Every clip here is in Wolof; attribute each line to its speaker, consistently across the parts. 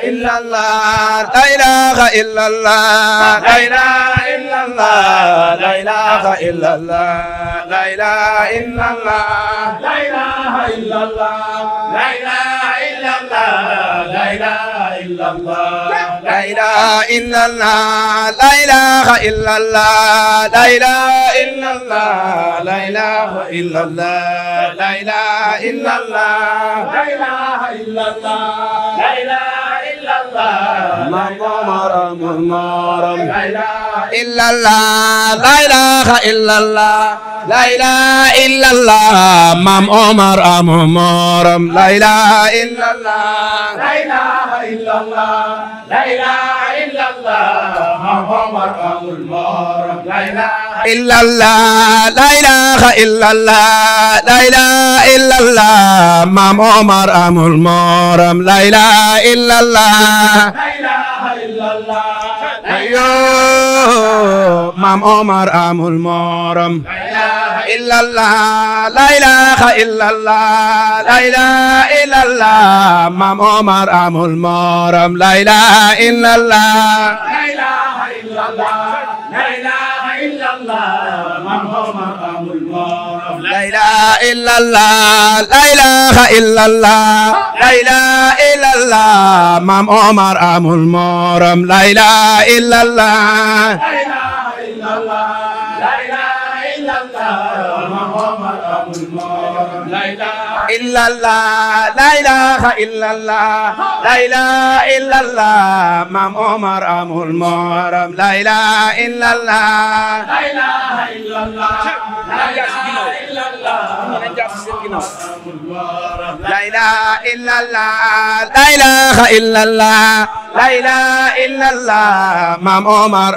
Speaker 1: إلا الله لا إله إلا الله لا إله إلا الله لا إله إلا الله لا إله إلا الله لا إله إلا الله لا إله إلا الله لا إله إلا الله لا إله إلا الله لا إله إلا الله لا إله إلا الله لا إله إلا الله لا إله إلا الله لا إله إلا الله لا إله إلا الله مرم مرم لا إله إلا الله لا إله إلا الله لا إله إلا الله مام عمر مرم لا إله إلا الله لا إله إلا الله لا إله إلا الله مام عمر مرم لا إله إلا الله لا إله إلا الله لا إله إلا الله مام عمر مرم لا إله إلا الله لا إله إلا الله أيوه مام عمر مرم لا إله إلا الله لا إله إلا الله لا إله إلا الله مام عمر مرم لا إله إلا الله لا إله إلا الله لا إله إلا الله مام عمر مرم لا إله إلا الله لا إله إلا الله لا إله إلا الله مام عمر مرم لا إله إلا الله لا إله إلا الله لا إله إلا الله مام عمر مرم لا إله إلا الله لا إله إلا الله لا إله إلا الله مام عمر مرم لا إله إلا الله لا إله إلا الله لا إله إلا الله لا إله إلا الله لا إله إلا الله لا إله إلا الله مام عمر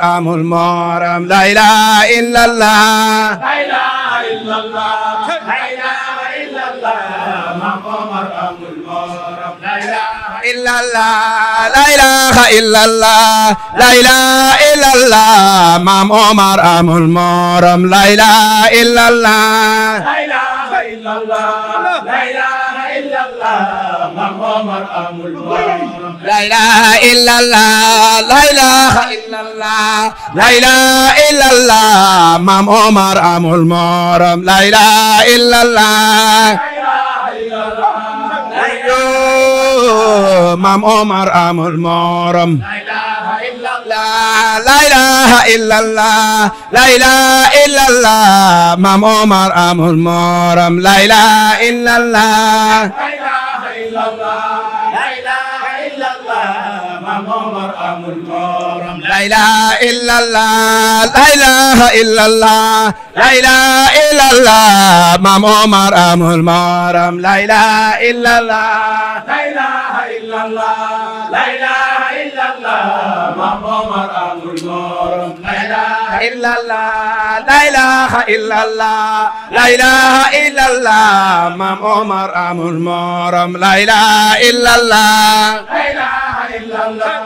Speaker 1: مرم لا إله إلا الله لا إله إلا الله لا إله إلا الله مام عمر مرم لا إله إلا الله لا إله إلا الله لا إله إلا الله مام عمر مرم لا إله إلا الله لا إله إلا الله لا إله إلا الله مام عمر مرم لا إله إلا الله لا إله إلا الله لا إله إلا الله مام عمر مرم لا إله إلا الله مام عمر مرم لا إله إلا الله لا إله إلا الله مام عمر مرم لا إله إلا الله لا إله إلا الله لا إله إلا الله مام عمر مرم لا إله إلا الله لا إله إلا الله لا إله إلا الله مام عمر مرم لا إله إلا الله لا إله إلا الله لا إله إلا الله مام عمر مرم لا إله إلا الله لا إله إلا الله لا إله إلا الله مام عمر مرم لا إله إلا الله لا إله إلا الله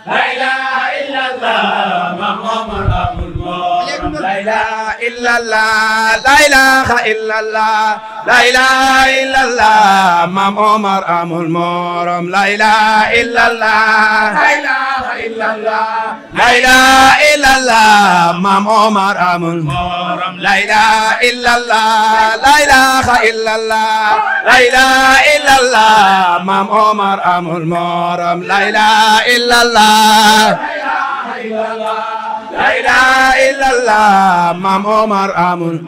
Speaker 1: لا إله إلا الله مام عمر مرم لا إله إلا الله لا إله إلا الله لا إله إلا الله مام عمر مرم لا إله إلا الله لا إله إلا الله لا إله إلا الله مام عمر مرم لا إله إلا الله لا إله إلا الله لا إله إلا الله مام عمر مرم لا إله إلا الله لا إله إلا الله مام عمر مرم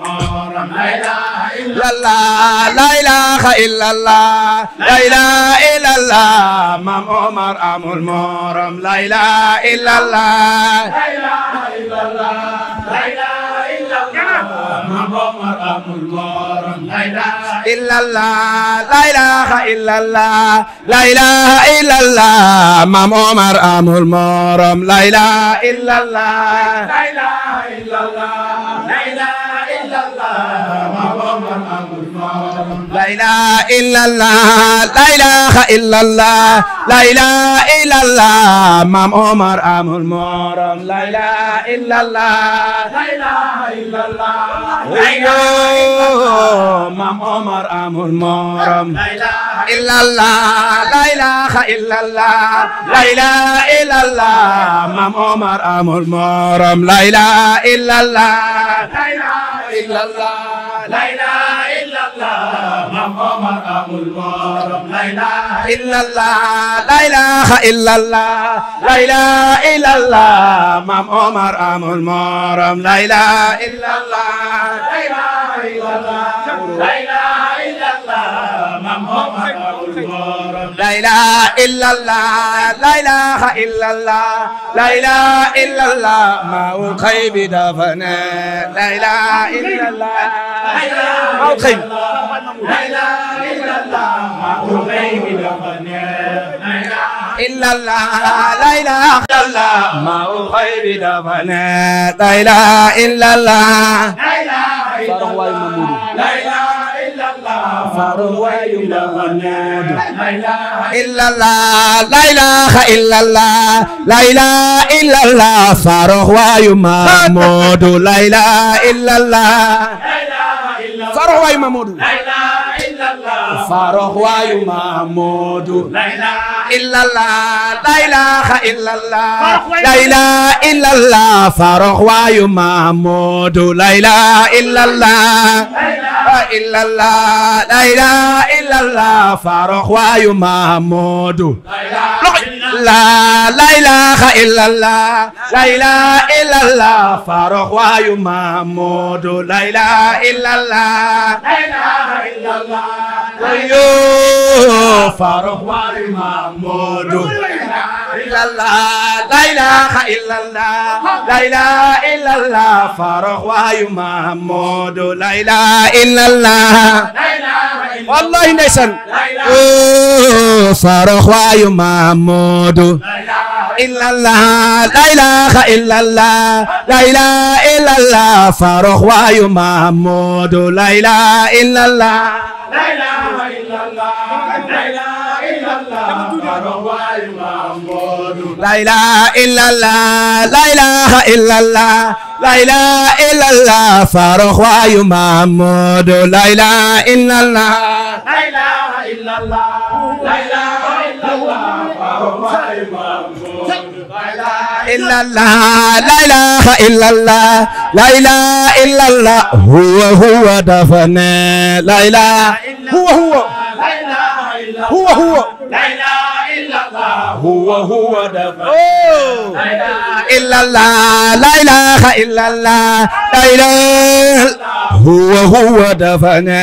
Speaker 1: لا إله إلا الله لا إله إلا الله لا إله إلا الله مام عمر مرم لا إله إلا الله لا إله إلا الله لا إله إلا الله مام عمر مرم لا إله إلا الله لا إله إلا الله لا إله إلا الله مام عمر مرم لا إله إلا الله لا إله إلا الله لا إله إلا الله مام عمر مرم لا ilaha illallah la ilaha illallah la ilaha illallah Maam Omar amul morom la ilaha illallah la ilaha illallah Maam Omar amul morom la ilaha illallah la ilaha illallah la ilaha illallah Maam Omar amul morom la ilaha illallah la ilaha illallah la ilaha illallah Maam Omar amul morom la ilaha illallah la ilaha illallah la ilaha illallah Maam Omar amul morom la ilaha illallah la ilaha illallah la ilaha illallah Maam Omar amul morom la ilaha illallah la ilaha illallah la ilaha illallah maul khaybi dafana la ilaha illallah maul khaybi la ilaha illallah maul khaybi dafana illallah la ilaha illallah maul khaybi dafana la ilaha illallah la ilaha illallah la ilaha Farouk wayu Mamadou la ilaha illallah la ilaha illallah la ilaha illallah Farouk wayu Mamadou la ilaha illallah Farouk wayu Mamadou la ilaha illallah Farouk wayu Mamadou la ilaha illallah la ilaha illallah la ilaha illallah Farouk wayu Mamadou la ilaha illallah illallah la ilaha illallah Farouk wayu Mamadou la ilaha illallah la ilaha illallah Farouk wayu Mamadou la ilaha illallah la ilaha illallah wayo Farouk wayu Mamadou la ilaha illallah la ilaha illallah Farouk wayu Mamadou la ilaha illallah wallahi ndeysaan Farouk wayu Mamadou illallah la ilaha illallah la ilaha illallah Farouk wayu Mamadou la ilaha illallah la ilaha illallah la ilaha illallah Farouk wayu Mamadou la ilaha illallah la ilaha illallah la ilaha illallah Farouk wayu Mamadou la ilaha illallah la ilaha illallah la ilaha illallah Farouk wayu Mamadou illallah la ilaha illallah la ilaha illallah huwa dafana la ilaha huwa la ilaha illallah huwa la ilaha illallah huwa dafana la ilaha illallah la ilaha illallah la ilaha huwa dafana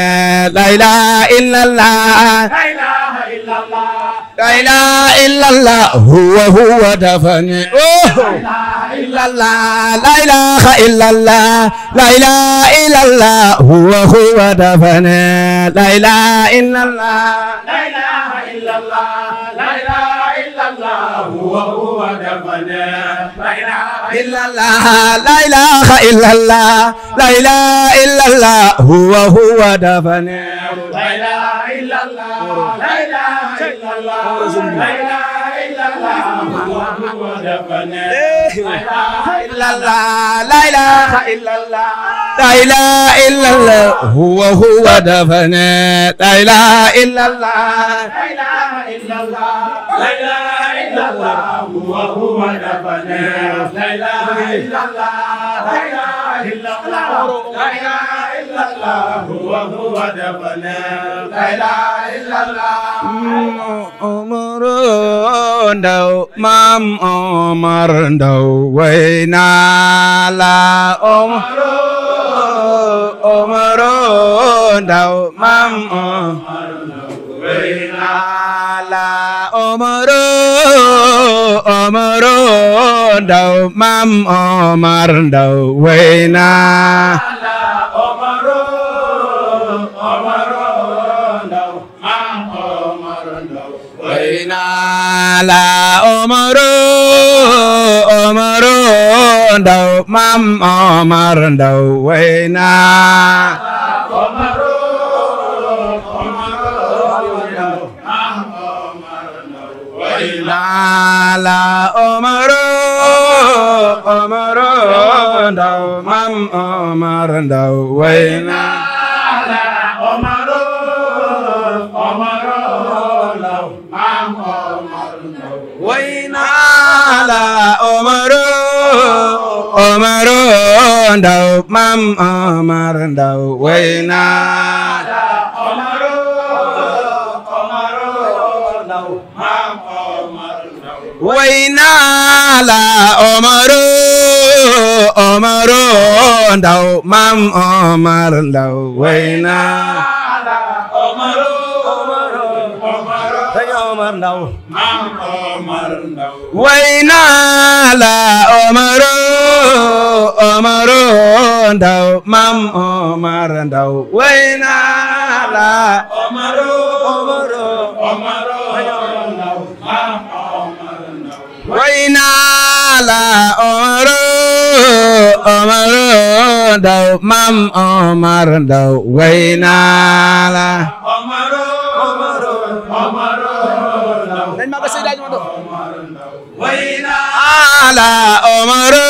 Speaker 1: la ilaha illallah la ilaha illallah la ilaha illallah huwa dafana illallah la ilaha illallah la ilaha illallah huwa dafana la ilaha illallah la ilaha illallah la ilaha illallah huwa dafana la ilaha illallah la ilaha illallah la ilaha illallah huwa dafana la ilaha illallah la ilaha illallah la ilaha illallah huwa dafana illallah la ilaha illallah la ilaha illallah huwa dafana la ilaha illallah la ilaha illallah la ilaha illallah huwa dafana la ilaha illallah la ilaha illallah la ilaha illallah huwa dafana la ilaha illallah Omar Ndaw Maam Omar Ndaw way naa la Omar Ndaw Maam Omar Ndaw way naa la Omar Ndaw Maam Omar Ndaw way naa la Omar Ndaw Maam Omar Ndaw way naa la Omar Ndaw Maam Omar Ndaw way naa la Omaro Omaro ndaw mam Omar ndaw wayna la Omaro Omaro ndaw mam Omar ndaw wayna la Omaro Omaro ndaw mam Omar ndaw wayna la Omaro wayna la Omaro Omaro ndaw mam Omar ndaw wayna la Omaro Omaro Omar ndaw mam Omar ndaw wayna la Omaro Omaro ndaw mam Omar ndaw wayna la Omaro Omaro Omaro ndaw mam wayna la Omaro Omaro ndaw mam Omar ndaw wayna la Omaro Omaro ndaw nañ ma ko seydaj mo do wayna la Omaro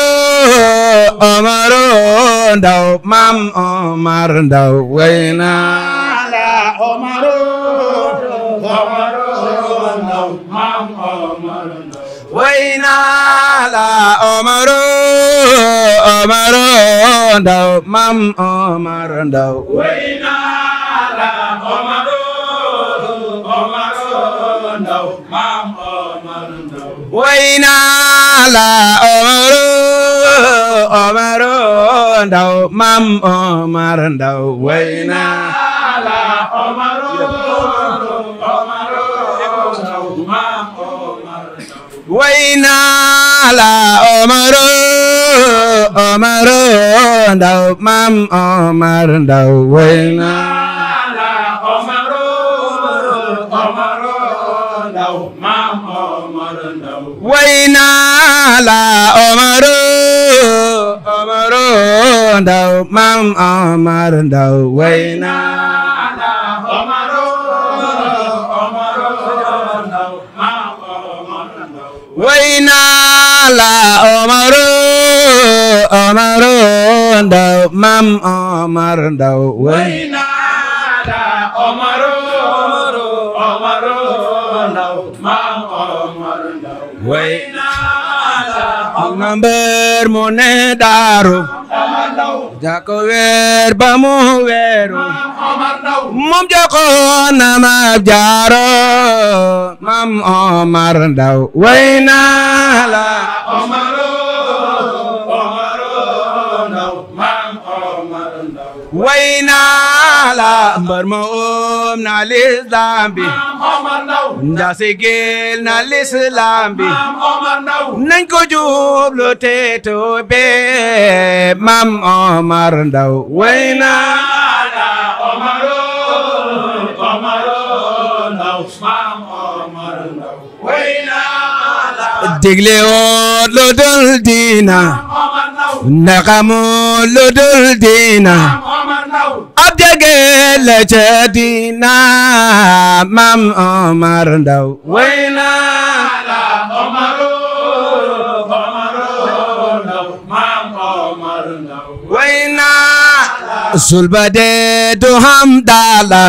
Speaker 1: Omaro ndaw mam Omar ndaw wayna la Omaro Omaro ndaw mam Omar wayna la Omaro Omaro ndaw mam Omar ndaw wayna la Omaro Omaro ndaw mam Omar ndaw wayna la Omaro Omaro ndaw mam Omar ndaw wayna la Omaro Omaro ndaw mam wayna la Omaro Omaro ndaw mam Omar ndaw wayna la Omaro Omaro ndaw mam Omar ndaw wayna la Omaro Omaro ndaw mam Omar ndaw wayna la Omaro Omaro ndaw mam wayna la Omaro Omaro ndaw mam Omar ndaw wayna la Omaro Omaro ndaw mam Omar ndaw wayna la Omar mbër mu ne daaru jako weer ba mu weeru moom joxoon na ma jaaro mam Omar ndaw wayna la Omaro Omaro ndaw mam Omar ndaw wayna la mbër ma na lislam bi ndasigil na lislam bi nañ ko jublu te tobe mam Omar ndaw wayna la Omaro Omaro ndaw mam Omar ndaw wayna la digle woon lu dul diina nakamu lu dul diina ab jege la ca diina mam Omar ndaw wayna la Omaro Omaro ndaw mam Omar ndaw wayna sulbade du ham dala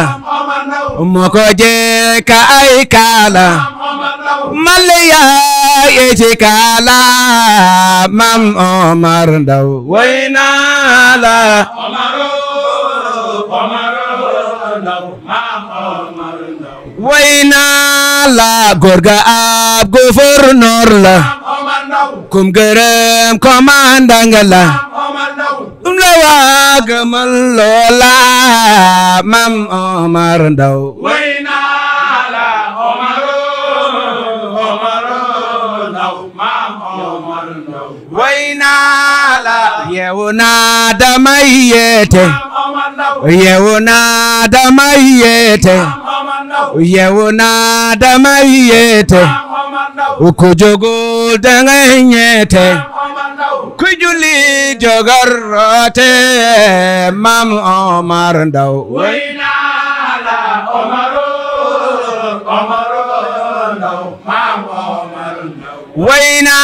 Speaker 1: moko je ka ay kala malaya yeji kala mam Omar ndaw wayna la Omaro Omaro ndaw mam Omar ndaw wayna la gorga ab gouverneur la kum gërëm commandant la la wagamal loola mam Omar ndaw wayna la Omaro Omaro ndaw mam Omar ndaw wayna la yeewu naa damay yeete yeewu naa damay yeete yeewu naa damay yeete ku jógul dangay ñeete ku julli jogar roote mam Omar ndaw wayna la Omaro Omaro ndaw mam Omar wayna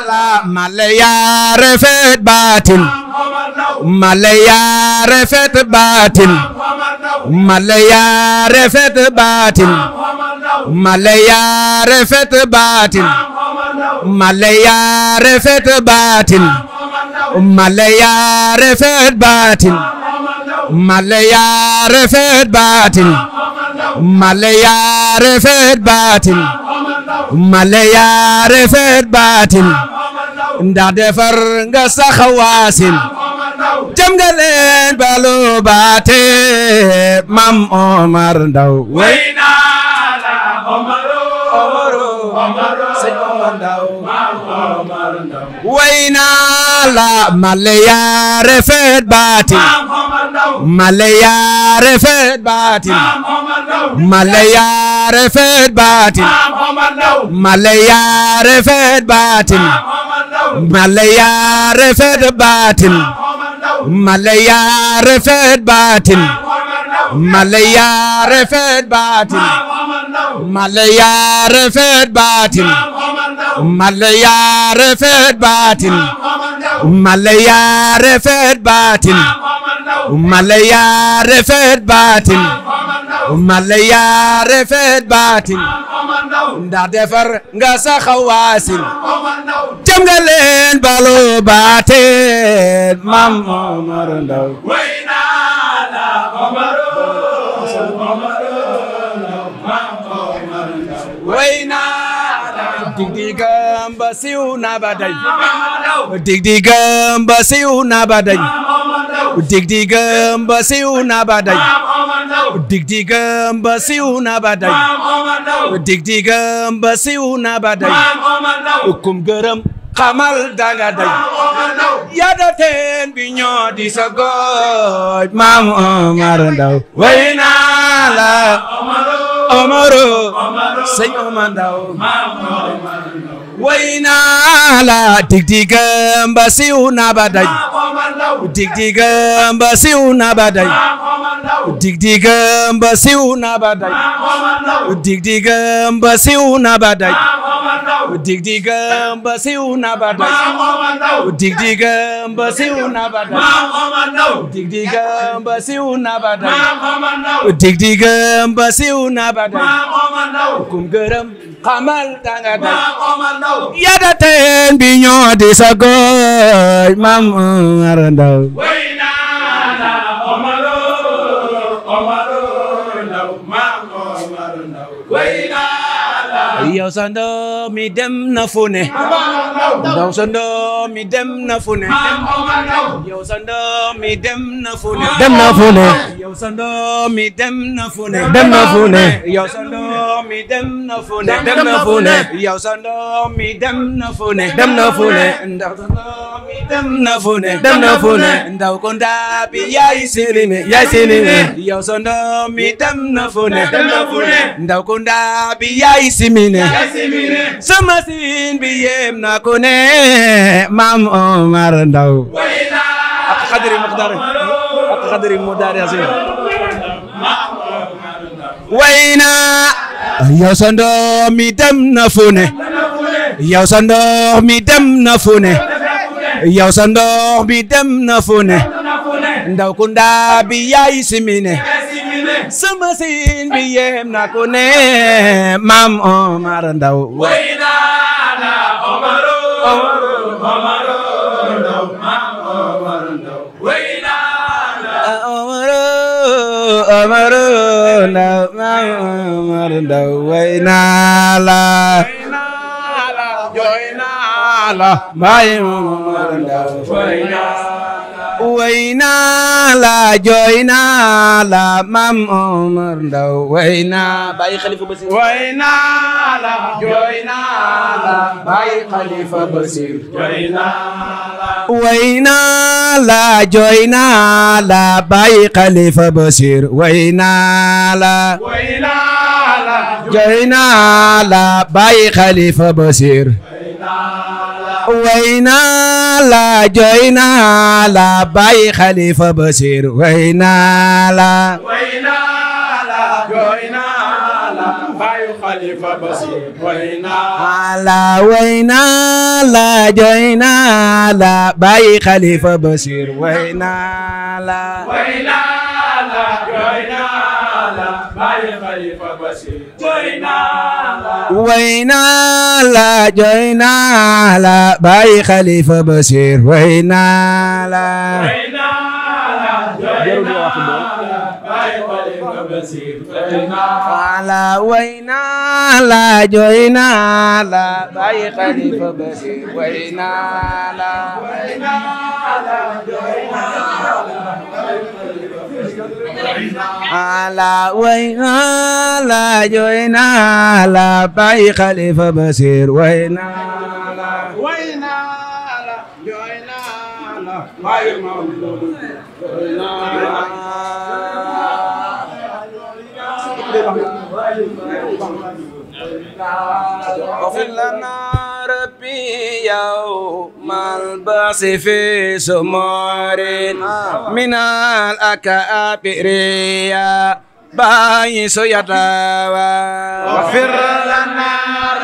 Speaker 1: la malaya rafet batin malaya rafet batin malaya rafet batin malaya rafet batin malaya rafet batin malaya rafet batin malaya rafet batin malaya rafet batin malaya rafet batin ndax defar nga saxawaasin jëm nga leen balu baate Mam Omar Ndaw wayna la Omaro sëñ Omar Ndaw wayna la malaya rafet batin malaya rafet batin malaya rafet batin malaya rafet batin malaya rafet batin malaya rafet batin malaya rafet batin malaya rafet batin malaya rafet batin malaya rafet batin malaya rafet batin malaya rafet batin ndax defar nga saxawaasin jëm nga leen balu baate Mam Omar Ndaw wayna la Omaro wayna dig-digam ba siiw na ba day dig-digam ba siiw na ba day dig-digam ba siiw na ba day dig-digam ba siiw na ba day dig-digam ba siiw na ba day kum gërëm xamal danga day yada teen bi ñoo di sa góor Mam Omar Ndaw wayna la Omaro sëñ Omar Ndaw wayna la dig-digam ba siiw na ba day dig-digam ba siiw na ba day dig-digam ba siiw na ba day dig-digam ba siiw na ba day dig-digam ba siiw na ba day dig-digam ba siiw na ba day dig-digam ba siiw na ba day dig-digam ba siiw na ba day kum gërëm xamal danga day yada teen bi ñoo di sa góor Mam Omar Ndaw wayna la Omaro Ndaw Mam Omar Ndaw wayna yow sa ndoom mi dem na fu ne ndaw sa ndoom mi dem na fu ne yow sa ndoom mi dem na fu ne dem na fu ne yow sa ndoom mi dem na fu ne dem na fu ne yow sa ndoom mi dem na fu ne dem na fu ne yow sa ndoom mi dem na fu ne dem na fu ne ndaw sa ndoom mi dem na fu ne dem na fu ne ndaw ko ndaabi yaay sinime yow sa ndoom mi dem na fu ne dem na fu ne ndaw ko ndaabi yaay simine sama sin bi yem na ko ne Mam Omar Ndaw ak xadri muqdar ak xadri mudar yasin wayna yow sa ndoom mi dem na fu ne yow sa ndoom mi dem na fu ne yow sa ndoom mi dem na fu ne ndaw ku ndaa bi yaay simine sama sin bi yem na ko ne Mam Omar Ndaw wayna la Omaro Ndaw Mam Omar Ndaw wayna la Omaro Ndaw Mam Omar Ndaw wayna la joyna la Mam Omar Ndaw wayna la joyna la Mam Omar Ndaw wayna Baye Khalifa Basir wayna la joyna la Baye Khalifa Basir wayna la joyna la Baye Khalifa Basir wayna la joyna la Baye Khalifa Basir wayna la joyna la Baye Khalifa Basir wayna la joyna la Baye Khalifa Khalifa Basir wayna
Speaker 2: la wayna la joyna la Baye Khalifa Basir wayna la
Speaker 1: wayna la joyna la Baye Khalifa Basir joyna la
Speaker 2: wayna la joyna la Baye Khalifa Basir wayna la
Speaker 1: wayna la joyna la Baye Khalifa Basir wayna
Speaker 2: la wayna la joyna la Baye Khalifa Basir wayna la
Speaker 1: wayna la joyna
Speaker 2: la wayna la joyna la Baye Khalifa Basir wayna la
Speaker 1: wayna la joyna la Baye Mamadou wayna
Speaker 2: اغفر لنا ربي يوم البعث في سمار من الأكابر يا باعث يداوى
Speaker 1: اغفر لنا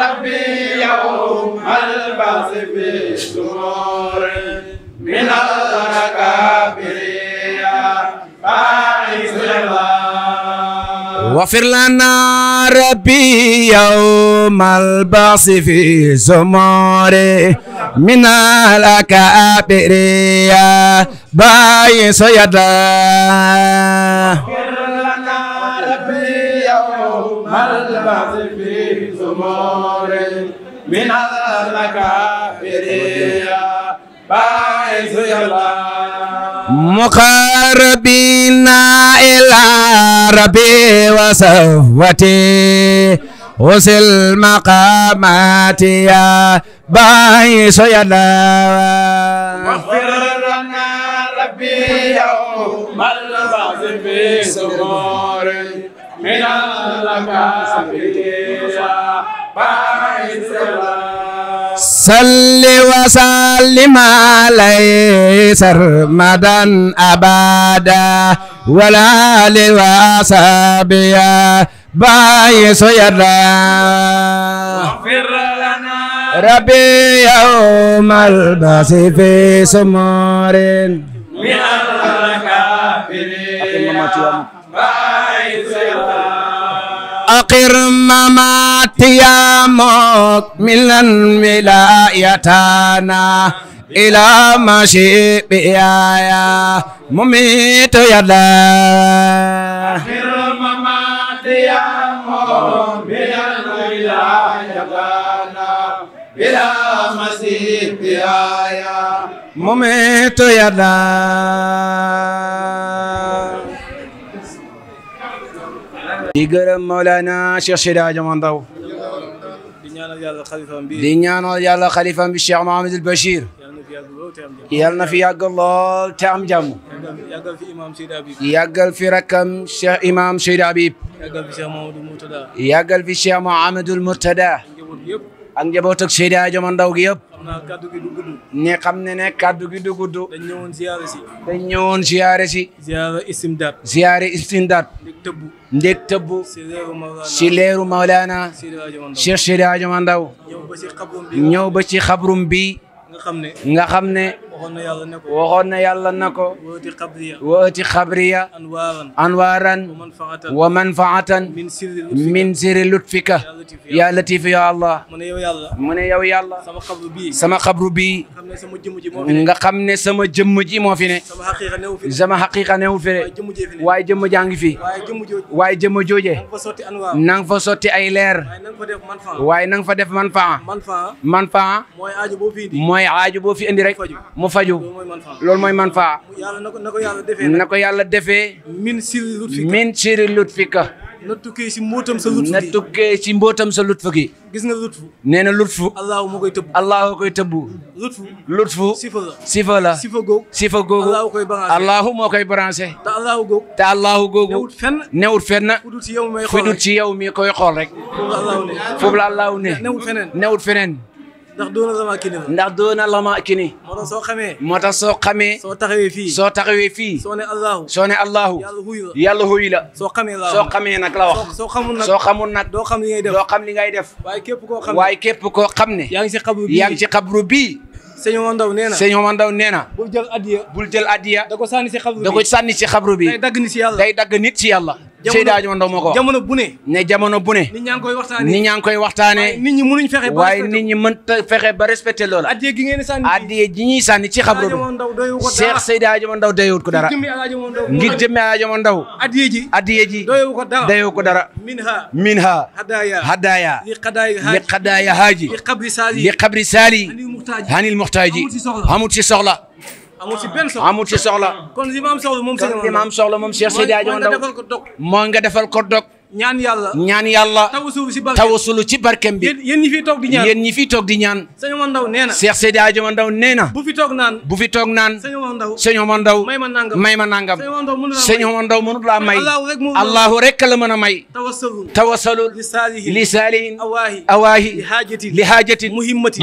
Speaker 1: ربي يوم البعث في سمار من الأكابر يا باعث يداوى
Speaker 2: واغفر لنا ربي يوم البعث في زمار من الأكابر يا باعث يداه
Speaker 1: اغفر لنا ربي يوم البعث في زمار من الأكابر يا باعث يداوى
Speaker 2: مقربين إلى ربي وصفوتي وصل مقامات يا باعث يداوى
Speaker 1: واغفر لنا ربي يوم البعث في سمور من الأكابر يا باعث يداوى
Speaker 2: صل وسلم عليه سرمدا أبدا ولا لواسابي باعث يداه
Speaker 1: اغفر لنا
Speaker 2: ربي يوم البعث في سمور
Speaker 1: من الأكابر باعث يداوى
Speaker 2: أقر مماتي يا مكملا ولايتنا إلى مشيبيا يا مميت يدا
Speaker 1: اغفر مماتي يا مؤمن ولايتنا إلى مسيحنا يا
Speaker 2: مميت يدا di gërëm Mawlana Cheikh Seydi Hadji Omar Ndaw
Speaker 3: di ñaanal yàlla xalifaam bi
Speaker 2: di ñaanal yàlla xalifaam bi Cheikh Mouhamadul Bachir
Speaker 3: yàlla na fi yàgg lool te am jàmm.
Speaker 2: yàlla na fi yàgg lool te am jàmm
Speaker 3: yàggal fi imam Seydi Habib
Speaker 2: yàggal fi rakkam Cheikh Imam Seydi Habib
Speaker 3: yàggal fi Cheikh Mamadou Murtada
Speaker 2: yàggal fi Cheikh Mouhamadul Murtada
Speaker 3: njaboot gi yëpp
Speaker 2: ak njaboot ak Seydi Hadji Omar Ndaw gi yëpp
Speaker 3: xam naa kàddu gi du gudd
Speaker 2: ne xam ne kàddu gi du gudd
Speaker 3: dañ ñëwoon ziyaare si
Speaker 2: dañ ñëwoon ziyaare si
Speaker 3: ziyaare istimdaad
Speaker 2: ziyaare istindaat
Speaker 3: ndig tëbbu
Speaker 2: ndég tëbb
Speaker 3: si réewu Mawlana
Speaker 2: si leeru Mawlana
Speaker 3: Seydi Hadji Omar Ndaw
Speaker 2: Cheikh Seydi Hadji Omar Ndaw
Speaker 3: ñëw ba si xabrum bi
Speaker 2: ñëw ba ci xabrum bi nga xam ne
Speaker 3: waxoon na yàlla ne ko
Speaker 2: waxoon na yàlla na ko
Speaker 3: wooti xabriya
Speaker 2: wooti xabriya
Speaker 3: anwaaran
Speaker 2: anwaaran
Speaker 3: manfaatan
Speaker 2: wa manfaatan min sirri lutfika ya latif ya allah
Speaker 3: mu ne yow yàlla
Speaker 2: mu ne yow yàlla
Speaker 3: sama xabru bii
Speaker 2: sama xabru bi
Speaker 3: xam ne sama jëmm ji moo fi ne
Speaker 2: nga xam ne sama jëmm ji moo fi ne
Speaker 3: sama xaqiiqa newu fi
Speaker 2: sama xaqiiqa newu fi
Speaker 3: waaye jëmm jee fi ne
Speaker 2: waaye jëmm jaa ngi fi
Speaker 3: waaye jëmm jooju
Speaker 2: waaye jëmm jooje
Speaker 3: nga fa sotti anwaar
Speaker 2: nang fa sotti ay leer
Speaker 3: waaye na nga fa def manfaa
Speaker 2: waaye nang fa def manfaa manfaa
Speaker 3: mooy aaju boo fi indi
Speaker 2: mooy aaju boo fi indi rek mu faju
Speaker 3: loolu mooy manfaa
Speaker 2: loolu mooy manfaa
Speaker 3: yàlla na ko yàlla defee
Speaker 2: na ko yàlla defee
Speaker 3: min sirri lutfika
Speaker 2: min sirri lutfika
Speaker 3: na tukkee si mbootam sa lutfu
Speaker 2: na tukkee ci mbootam sa lutfu gi
Speaker 3: gis nga lutfu
Speaker 2: nee na lutfu
Speaker 3: allahu moo koy tëbb
Speaker 2: allahu koy tëbbu lutfu sifa la sifa googu allahu moo koy branché te allahu googu newut fenn fu dut ci yow mi koy xool rek foofu la allahu ne newut feneen ndax doona lama kini moo tax soo xamee soo taxawee fii soo ne allahu yàlla huy la soo xamee nag la wax soo xamul nag doo xam li ngay def waaye képp koo xam ne yaa ngi ci xabru bii
Speaker 1: sëñ Omar
Speaker 2: Ndaw nee na bul jël addiya da ko sànni ci xabru bi day dagg nit ci yàlla Seydi Hadji Omar Ndaw moo ko wax jamono bu ne nit ñaa ngi koy waxtaane nit ñi mënuñ fexe waaye nit ñi mënta fexe ba respecté loola addiya ji ñuy sànni ci xabru bi Cheikh Seydi Hadji Omar Ndaw doyewut ko dara ngir jëmmi Hadji Omar Ndaw addiya ji doyewu ko dara minha hadaya li qadaaya haaji li qabri saali hanil muxtaaji amul ci soxla amul ci soxla kon li ma am soxla moom Cheikh Seydi Hadji Omar Ndaw moo nga defal ko dog ñaan yàlla tawasulu ci barkem bi yéen ñi fi toog di ñaan sëñ Omar Ndaw nee na Cheikh Seydi Hadji Omar Ndaw nee na bu fi toog naan sëñ Omar Ndaw may ma nangam sëñ Omar Ndaw mënut laa may allahu rek la mën a may tawassalul li saalihin awaahi li haajatin muhimmati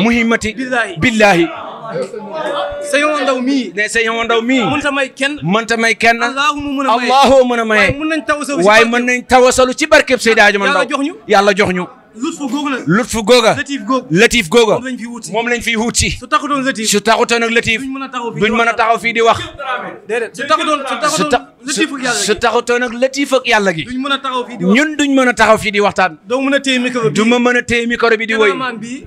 Speaker 2: billahi sëñ Omar Ndaw mii mënta may kenn allahu mën a maye waaye mën nañ tawasalu ci barkeb Seydi Hadji Omar Ndaw yàlla jox ñu lutfu googa latif googa moom lañ fiy wuut si su taxutoon ak latif duñ mën a taxaw fii di wax su taxutoon ak latif ak yàlla gi ñun duñ mën a taxaw fii di waxtaan du ma mën a téye micro bi di woy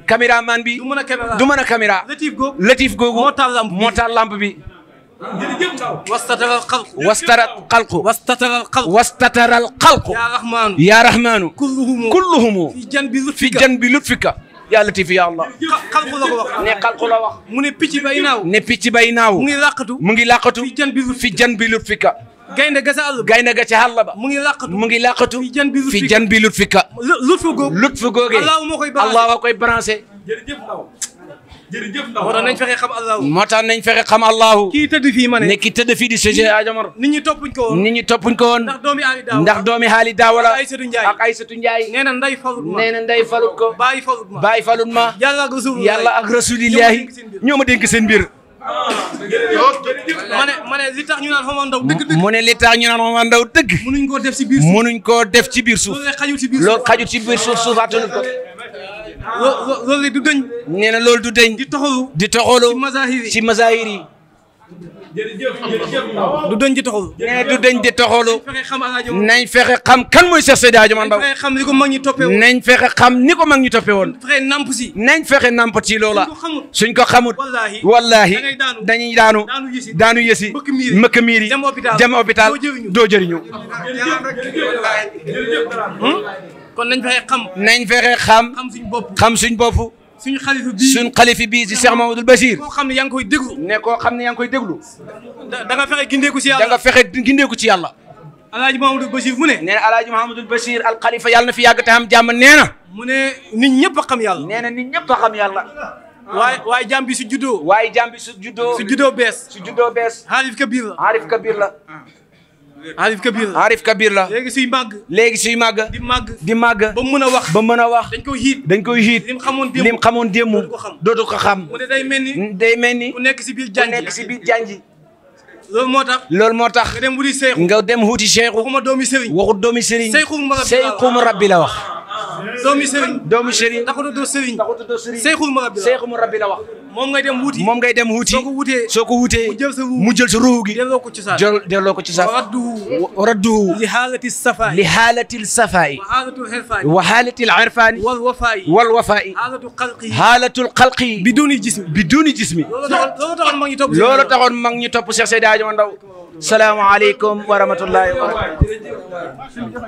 Speaker 2: caméraman bi du mën a caméra latif googu moo taal lampe bi wastataral xalqu yaa rahmaanu kulluhumu fi janbi lutfika yaa latif ya Allah ne xalqu la wax mu ne picc bay naaw mu ngi làqatu fi janbi lutfika gaynde ga ca àll ba mu ngi làqatu fi janbi lutfika lutfu googe Allah wa koy branché moo tax nañ fexe xam Allahu kii tëdd fii ma ne ki tëdd fii di Seydi Hadji Omar nit ñi toppuñ ko woon ndax doomi Haali Daawala ak Aysatu Njaay nee na nday falut ko baay falut ma yàlla ak rasulillahi ñoo ma dénk seen mbir ma ne li tax ñu naan Omar Ndaw dëgg mu ne li tax ñu naan Omar Ndaw dëgg mënuñ koo def ci biir suuf loolu xajut ci biir suuf suufaatunu ko loolu du dañ nee na loolu du dañ di toxalu ci mazahir yi du dañ di toxalu nee du dañ di toxalu nañ fexe xam kan mooy Cheikh Seydi Hadji Omar Ndaw nañ fexe xam ni ko mag ñi toppee woon nañ fexe namp ci loola suñ ko xamut wallahi dañuy daanu yësi mëkk miir yi dem hôpital doo jëriñu kon nañ fexe xam suñ bopp suñ xalifa bii di Cheikh Mamadou Bachir koo xam ne yaa ngi koy déglu da nga fexe gindeeku ci yàlla Alaaji Mamadou Bachir mu ne nee na Alaaji Mamadou Bachir al xalifa yàlla na fi yàgg te am jàmm nee na mu ne nit ñëpp a xam yàlla waaye jàmm bi su juddoo bees Arif Kabir la Arif Kabir la léegi suy màgg di màgg ba mën a wax dañ koy hiit lim xamoon démb dootu ko xam day mel ni ku nekk si biir janji loolu moo tax nga dem wuti Cheikh waxut doomi sëriñ Seyxu Murabbi la wax doomi sëriñ taxutu sëriñ Seyxu Murabbi la wax moom ngay dem wuti soo ko wutee mu jël sa ruuhu gi delloo ko ci sa radduhu li haalatil safaa'i wa haalatil irfaani wal wafaa'i haalatul xalqi biduni jismi loolu taxoon mag ñi topp Cheikh Seydi Hadji Omar Ndaw salaamaaleykum wa rahmatullahi wa barakatuh